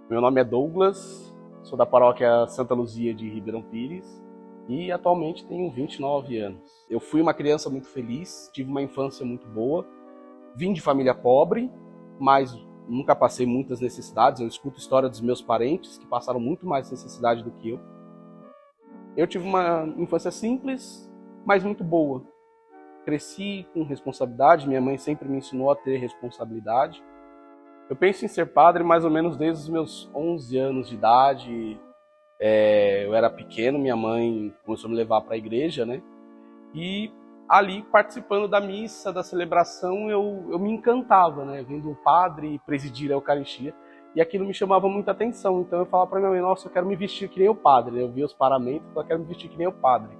Meu nome é Douglas, sou da paróquia Santa Luzia de Ribeirão Pires e atualmente tenho 29 anos. Eu fui uma criança muito feliz, tive uma infância muito boa, vim de família pobre, mas nunca passei muitas necessidades. Eu escuto história dos meus parentes que passaram muito mais necessidade do que eu. Eu tive uma infância simples, mas muito boa. Cresci com responsabilidade, minha mãe sempre me ensinou a ter responsabilidade. Eu penso em ser padre mais ou menos desde os meus 11 anos de idade. Eu era pequeno, minha mãe começou a me levar para a igreja, né? E ali, participando da missa, da celebração, eu me encantava, né? Vendo o padre presidir a Eucaristia. E aquilo me chamava muita atenção. Então eu falava para minha mãe, nossa, eu quero me vestir que nem o padre. Eu via os paramentos, eu quero me vestir que nem o padre.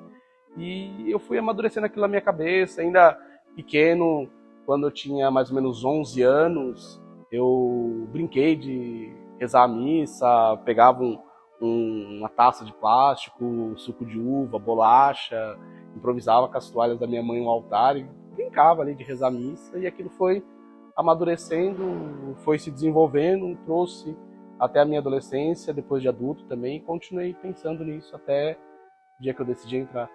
E eu fui amadurecendo aquilo na minha cabeça, ainda pequeno, quando eu tinha mais ou menos 11 anos, eu brinquei de rezar a missa, pegava uma taça de plástico, suco de uva, bolacha, improvisava com as toalhas da minha mãe no altar e brincava ali de rezar a missa, e aquilo foi amadurecendo, foi se desenvolvendo, trouxe até a minha adolescência, depois de adulto também, e continuei pensando nisso até o dia que eu decidi entrar.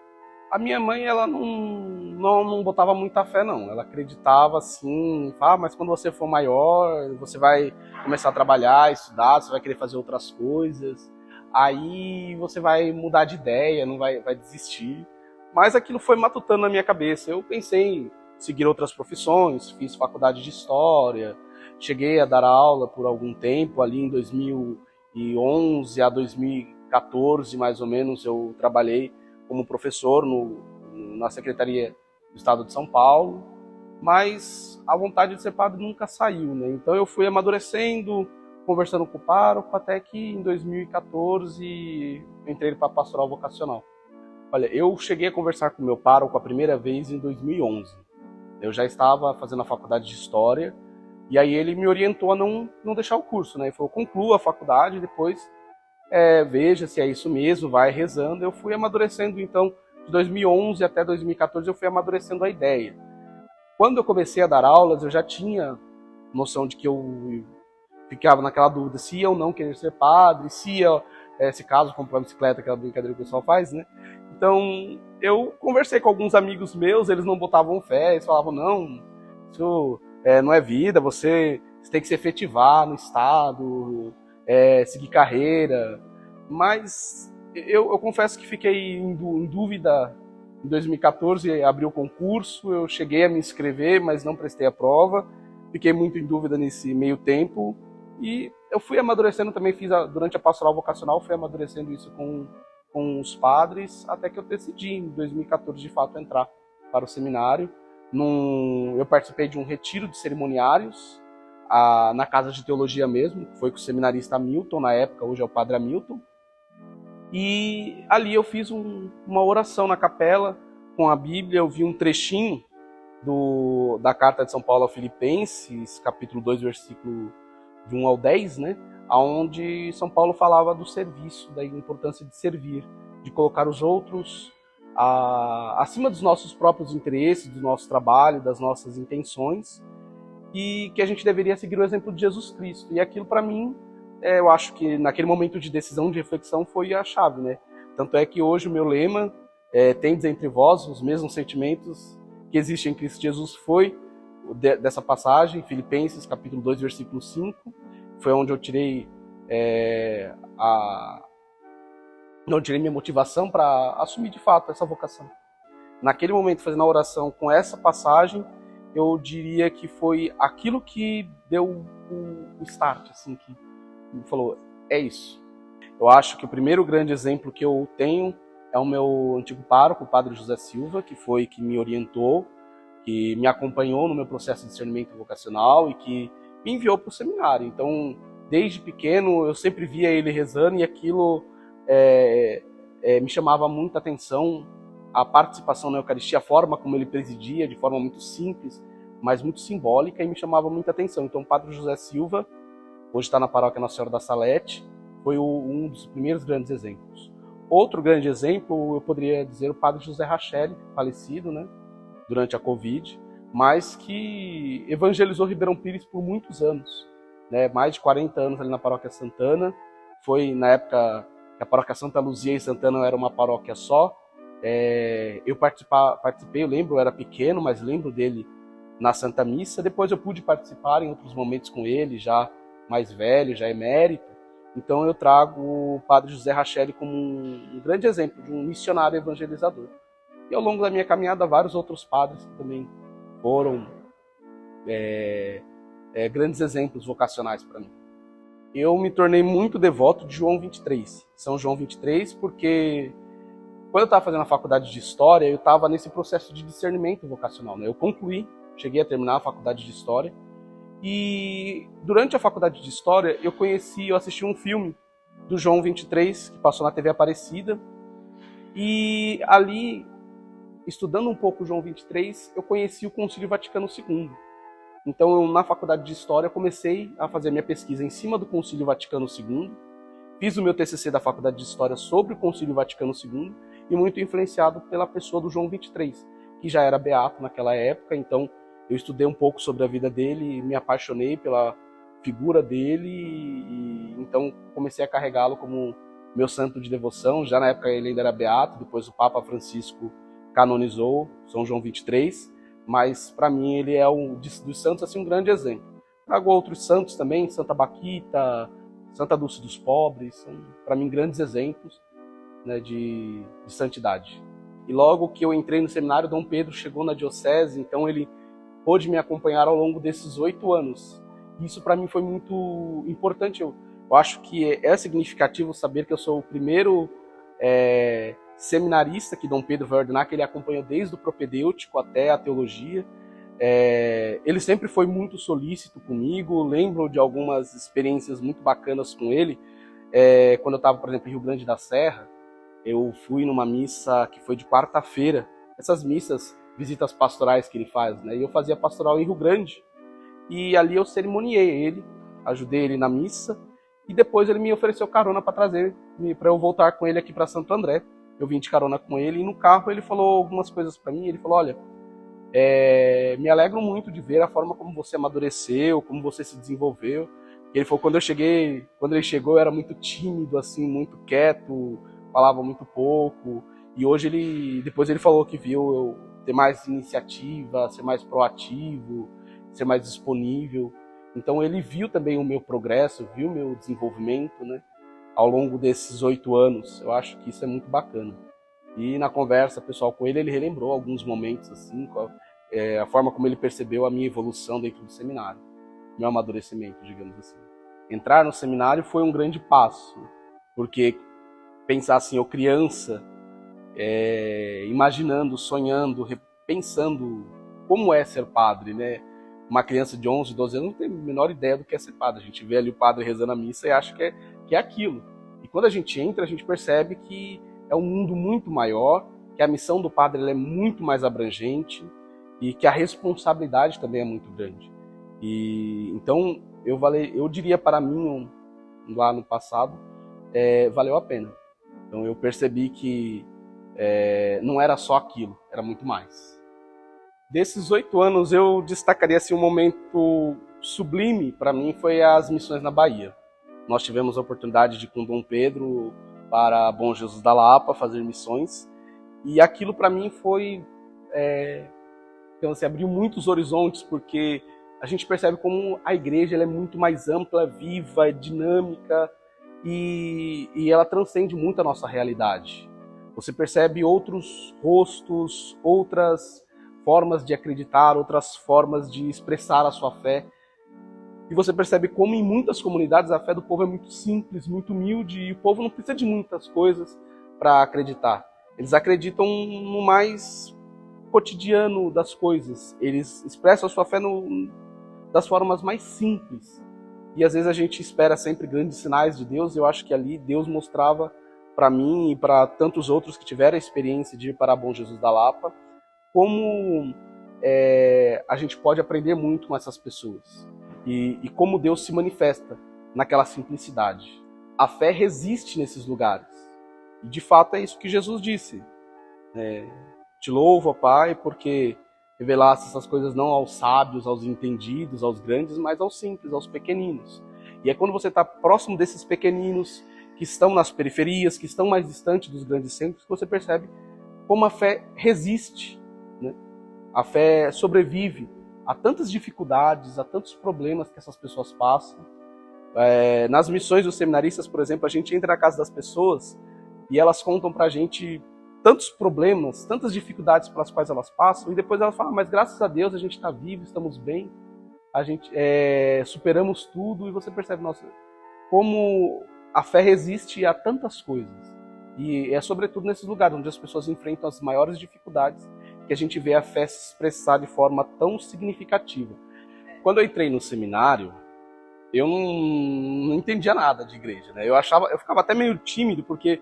A minha mãe, ela não botava muita fé, não. Ela acreditava, assim, mas quando você for maior, você vai começar a trabalhar, estudar, você vai querer fazer outras coisas, aí você vai mudar de ideia, não vai desistir. Mas aquilo foi matutando na minha cabeça. Eu pensei em seguir outras profissões, fiz faculdade de História, cheguei a dar aula por algum tempo, ali em 2011 a 2014, mais ou menos, eu trabalhei como professor na Secretaria do Estado de São Paulo, mas a vontade de ser padre nunca saiu, né? Então eu fui amadurecendo, conversando com o pároco, até que em 2014 entrei para a pastoral vocacional. Olha, eu cheguei a conversar com o meu pároco a primeira vez em 2011. Eu já estava fazendo a faculdade de História, e aí ele me orientou a não deixar o curso, né? Ele falou, conclua a faculdade, depois veja se é isso mesmo, vai rezando. Eu fui amadurecendo, então, de 2011 até 2014, eu fui amadurecendo a ideia. Quando eu comecei a dar aulas, eu já tinha noção de que eu ficava naquela dúvida se ia ou não querer ser padre, se ia, se caso, comprar uma bicicleta, aquela brincadeira que o pessoal faz, né? Então, eu conversei com alguns amigos meus, eles não botavam fé, eles falavam, não, isso não é vida, você tem que se efetivar no Estado, seguir carreira. Mas eu confesso que fiquei em dúvida. Em 2014 abri o concurso, eu cheguei a me inscrever, mas não prestei a prova. Fiquei muito em dúvida nesse meio tempo. E eu fui amadurecendo também, durante a pastoral vocacional, fui amadurecendo isso com os padres, até que eu decidi, em 2014, de fato, entrar para o seminário. Eu participei de um retiro de cerimoniários, na Casa de Teologia mesmo, foi com o seminarista Hamilton, na época, hoje é o padre Hamilton. E ali eu fiz uma oração na capela com a Bíblia, eu vi um trechinho da carta de São Paulo aos Filipenses, capítulo 2, versículo de 1 ao 10, né? Onde São Paulo falava do serviço, da importância de servir, de colocar os outros acima dos nossos próprios interesses, do nosso trabalho, das nossas intenções, e que a gente deveria seguir o exemplo de Jesus Cristo. E aquilo, para mim, eu acho que naquele momento de decisão, de reflexão, foi a chave, né? Tanto é que hoje o meu lema, tendes entre vós os mesmos sentimentos que existem em Cristo Jesus, foi dessa passagem, Filipenses, capítulo 2, versículo 5, foi onde eu tirei minha motivação para assumir de fato essa vocação. Naquele momento, fazendo a oração com essa passagem, eu diria que foi aquilo que deu o start, assim, que me falou, é isso. Eu acho que o primeiro grande exemplo que eu tenho é o meu antigo pároco, o padre José Silva, que me orientou, que me acompanhou no meu processo de discernimento vocacional e que me enviou para o seminário. Então, desde pequeno, eu sempre via ele rezando e aquilo me chamava muita atenção, a participação na Eucaristia, a forma como ele presidia, de forma muito simples, mas muito simbólica, e me chamava muita atenção. Então, o padre José Silva, hoje está na paróquia Nossa Senhora da Salete, foi um dos primeiros grandes exemplos. Outro grande exemplo, eu poderia dizer, o padre José Rachelli, falecido, né, durante a Covid, mas que evangelizou Ribeirão Pires por muitos anos. né, mais de 40 anos ali na Paróquia Santana. Foi na época que a Paróquia Santa Luzia e Santana era uma paróquia só. Eu participei, eu lembro, eu era pequeno, mas lembro dele na Santa Missa. Depois eu pude participar em outros momentos com ele, já mais velho, já emérito. Então eu trago o Padre José Racheli como um grande exemplo de um missionário evangelizador. E ao longo da minha caminhada, vários outros padres que também foram grandes exemplos vocacionais para mim. Eu me tornei muito devoto de João 23, São João 23, porque quando eu estava fazendo a faculdade de História, eu estava nesse processo de discernimento vocacional, né? Eu concluí, cheguei a terminar a faculdade de História, e durante a faculdade de História eu assisti um filme do João 23, que passou na TV Aparecida, e ali, estudando um pouco o João 23, eu conheci o Concílio Vaticano II. Então, eu, na faculdade de História, comecei a fazer a minha pesquisa em cima do Concílio Vaticano II, fiz o meu TCC da faculdade de História sobre o Concílio Vaticano II, e muito influenciado pela pessoa do João 23, que já era beato naquela época. Então, eu estudei um pouco sobre a vida dele, me apaixonei pela figura dele, e então comecei a carregá-lo como meu santo de devoção. Já na época ele ainda era beato, depois o Papa Francisco canonizou São João 23, mas para mim ele é dos santos assim, um grande exemplo. Trago outros santos também, Santa Baquita, Santa Dulce dos Pobres, são para mim grandes exemplos, né, de santidade. E logo que eu entrei no seminário, Dom Pedro chegou na diocese, então ele pôde me acompanhar ao longo desses 8 anos. Isso para mim foi muito importante. Eu acho que é significativo saber que eu sou o primeiro seminarista que Dom Pedro vai ordenar, que ele acompanhou desde o propedêutico até a teologia. Ele sempre foi muito solícito comigo, lembro de algumas experiências muito bacanas com ele. Quando eu estava, por exemplo, em Rio Grande da Serra, eu fui numa missa que foi de quarta-feira, essas missas, visitas pastorais que ele faz, né? E eu fazia pastoral em Rio Grande, e ali eu cerimoniei ele, ajudei ele na missa, e depois ele me ofereceu carona para eu voltar com ele aqui para Santo André. Eu vim de carona com ele, e no carro ele falou algumas coisas para mim. Ele falou: olha, me alegro muito de ver a forma como você amadureceu, como você se desenvolveu. Ele falou: quando ele chegou, eu era muito tímido, assim, muito quieto, falava muito pouco. E hoje depois ele falou que viu eu ter mais iniciativa, ser mais proativo, ser mais disponível. Então ele viu também o meu progresso, viu o meu desenvolvimento, né, ao longo desses 8 anos. Eu acho que isso é muito bacana. E na conversa pessoal com ele relembrou alguns momentos, assim, a forma como ele percebeu a minha evolução dentro do seminário, meu amadurecimento, digamos assim. Entrar no seminário foi um grande passo, porque pensar assim, eu criança, imaginando, sonhando, pensando como é ser padre, né? Uma criança de 11, 12 anos não tem a menor ideia do que é ser padre. A gente vê ali o padre rezando a missa e acha que é aquilo. E quando a gente entra, a gente percebe que é um mundo muito maior, que a missão do padre ela é muito mais abrangente e que a responsabilidade também é muito grande. E então eu diria para mim, lá no passado, valeu a pena. Então eu percebi que não era só aquilo, era muito mais. Desses 8 anos, eu destacaria assim, um momento sublime para mim foi as missões na Bahia. Nós tivemos a oportunidade de ir com Dom Pedro para Bom Jesus da Lapa fazer missões, e aquilo para mim foi então, assim, abriu muitos horizontes, porque a gente percebe como a igreja ela é muito mais ampla, viva, é dinâmica, e ela transcende muito a nossa realidade. Você percebe outros rostos, outras formas de acreditar, outras formas de expressar a sua fé. E você percebe como em muitas comunidades a fé do povo é muito simples, muito humilde, e o povo não precisa de muitas coisas para acreditar. Eles acreditam no mais cotidiano das coisas. Eles expressam a sua fé das formas mais simples. E às vezes a gente espera sempre grandes sinais de Deus. Eu acho que ali Deus mostrava para mim e para tantos outros que tiveram a experiência de ir para Bom Jesus da Lapa, como a gente pode aprender muito com essas pessoas. E como Deus se manifesta naquela simplicidade. A fé resiste nesses lugares. E de fato é isso que Jesus disse. Te louvo, ó Pai, porque revelasse essas coisas não aos sábios, aos entendidos, aos grandes, mas aos simples, aos pequeninos. E é quando você está próximo desses pequeninos, que estão nas periferias, que estão mais distantes dos grandes centros, que você percebe como a fé resiste, né? A fé sobrevive a tantas dificuldades, a tantos problemas que essas pessoas passam. Nas missões dos seminaristas, por exemplo, a gente entra na casa das pessoas e elas contam pra gente tantos problemas, tantas dificuldades pelas quais elas passam, e depois elas falam, mas graças a Deus a gente está vivo, estamos bem, a gente superamos tudo, e você percebe, nossa, como a fé resiste a tantas coisas. E é sobretudo nesses lugares onde as pessoas enfrentam as maiores dificuldades que a gente vê a fé se expressar de forma tão significativa. Quando eu entrei no seminário, eu não entendia nada de igreja, né? Eu ficava até meio tímido, porque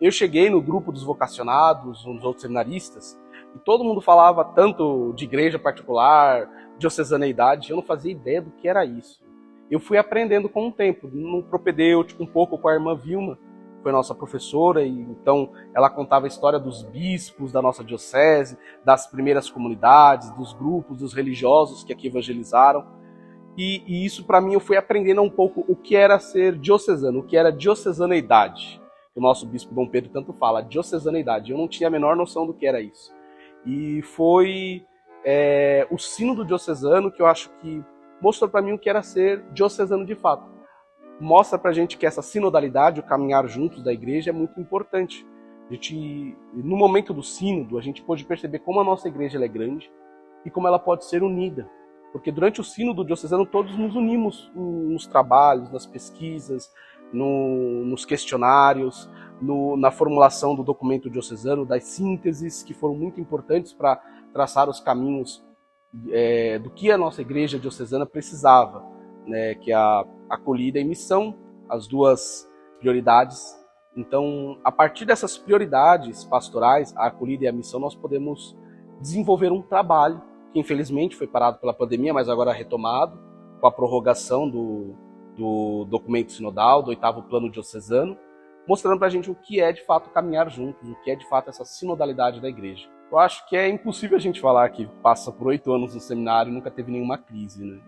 eu cheguei no grupo dos vocacionados, uns outros seminaristas, e todo mundo falava tanto de igreja particular, diocesaneidade, eu não fazia ideia do que era isso. Eu fui aprendendo com o tempo, no propedêutico, um pouco com a irmã Vilma, que foi nossa professora, e então ela contava a história dos bispos da nossa diocese, das primeiras comunidades, dos grupos, dos religiosos que aqui evangelizaram. E isso, para mim, eu fui aprendendo um pouco o que era ser diocesano, o que era diocesaneidade. O nosso bispo Dom Pedro tanto fala, diocesaneidade. Eu não tinha a menor noção do que era isso. E foi o sínodo diocesano que eu acho que mostrou para mim o que era ser diocesano de fato. Mostra pra gente que essa sinodalidade, o caminhar juntos da igreja, é muito importante. No momento do sínodo, a gente pôde perceber como a nossa igreja é grande e como ela pode ser unida. Porque durante o sínodo diocesano todos nos unimos nos trabalhos, nas pesquisas, nos questionários, na formulação do documento diocesano, das sínteses que foram muito importantes para traçar os caminhos do que a nossa igreja diocesana precisava, né, que é a acolhida e missão, as duas prioridades. Então, a partir dessas prioridades pastorais, a acolhida e a missão, nós podemos desenvolver um trabalho que infelizmente foi parado pela pandemia, mas agora retomado, com a prorrogação do documento sinodal, do 8º plano diocesano, mostrando para a gente o que é de fato caminhar juntos, o que é de fato essa sinodalidade da igreja. Eu acho que é impossível a gente falar que passa por 8 anos no seminário e nunca teve nenhuma crise, né?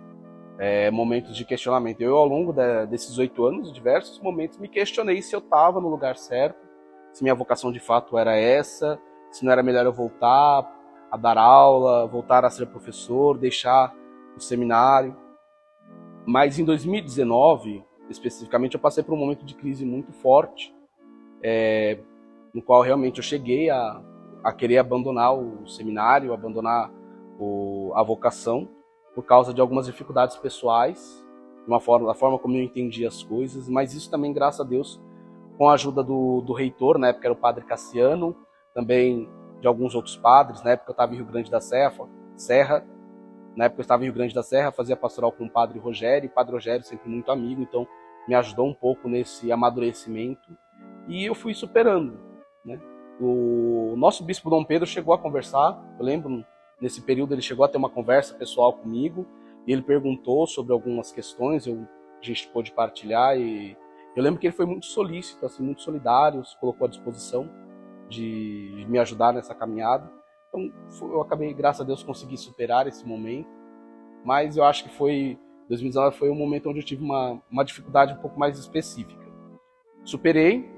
Momentos de questionamento. Eu, ao longo desses 8 anos, em diversos momentos, me questionei se eu estava no lugar certo, se minha vocação de fato era essa, se não era melhor eu voltar a dar aula, voltar a ser professor, deixar o seminário. Mas em 2019, especificamente, eu passei por um momento de crise muito forte, no qual realmente eu cheguei a querer abandonar o seminário, abandonar a vocação, por causa de algumas dificuldades pessoais, da forma como eu entendi as coisas, mas isso também, graças a Deus, com a ajuda do reitor, na época era o padre Cassiano, também de alguns outros padres. Na época eu estava em Rio Grande da Serra, fazia pastoral com o padre Rogério, e o padre Rogério sempre muito amigo, então me ajudou um pouco nesse amadurecimento, e eu fui superando, né? O nosso bispo Dom Pedro chegou a conversar, eu lembro, nesse período ele chegou a ter uma conversa pessoal comigo, e ele perguntou sobre algumas questões, a gente pôde partilhar, e eu lembro que ele foi muito solícito, assim, muito solidário, se colocou à disposição de me ajudar nessa caminhada. Então eu acabei, graças a Deus, consegui superar esse momento, mas eu acho que 2019 foi um momento onde eu tive uma dificuldade um pouco mais específica. Superei,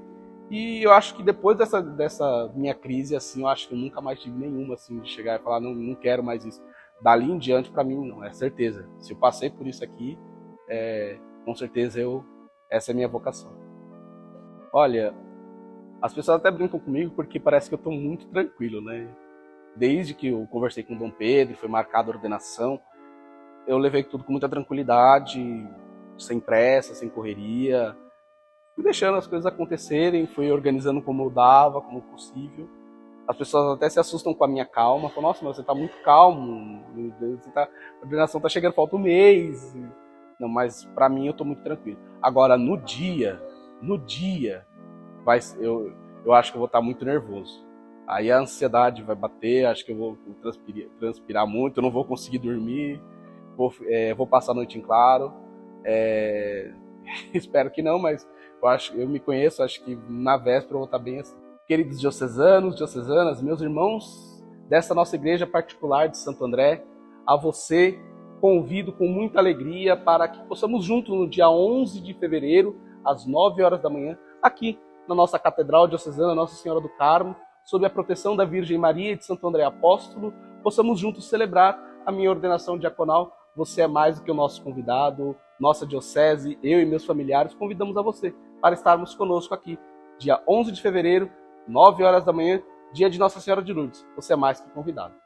e eu acho que depois dessa minha crise, assim, eu acho que eu nunca mais tive nenhuma, assim, de chegar e falar, não quero mais isso. Dali em diante, para mim, não, é certeza. Se eu passei por isso aqui, com certeza essa é a minha vocação. Olha, as pessoas até brincam comigo porque parece que eu estou muito tranquilo, né? Desde que eu conversei com o Dom Pedro, foi marcada a ordenação, eu levei tudo com muita tranquilidade, sem pressa, sem correria. Fui deixando as coisas acontecerem, fui organizando como eu dava, como possível. As pessoas até se assustam com a minha calma, falam, nossa, mas você está muito calmo, a ordenação está chegando, falta um mês. Não, mas para mim eu estou muito tranquilo. Agora, no dia, eu acho que eu vou estar muito nervoso. Aí a ansiedade vai bater, acho que eu vou transpirar muito, eu não vou conseguir dormir, vou passar a noite em claro. Espero que não, mas eu me conheço, acho que na véspera eu vou estar bem assim. Queridos diocesanos, diocesanas, meus irmãos dessa nossa igreja particular de Santo André. A você convido com muita alegria para que possamos juntos no dia 11 de fevereiro, às 9 horas da manhã, aqui na nossa Catedral Diocesana Nossa Senhora do Carmo, sob a proteção da Virgem Maria e de Santo André Apóstolo, possamos juntos celebrar a minha ordenação diaconal. Você é mais do que o nosso convidado, nossa diocese, eu e meus familiares convidamos a você para estarmos conosco aqui, dia 11 de fevereiro, 9 horas da manhã, dia de Nossa Senhora de Lourdes. Você é mais que convidado.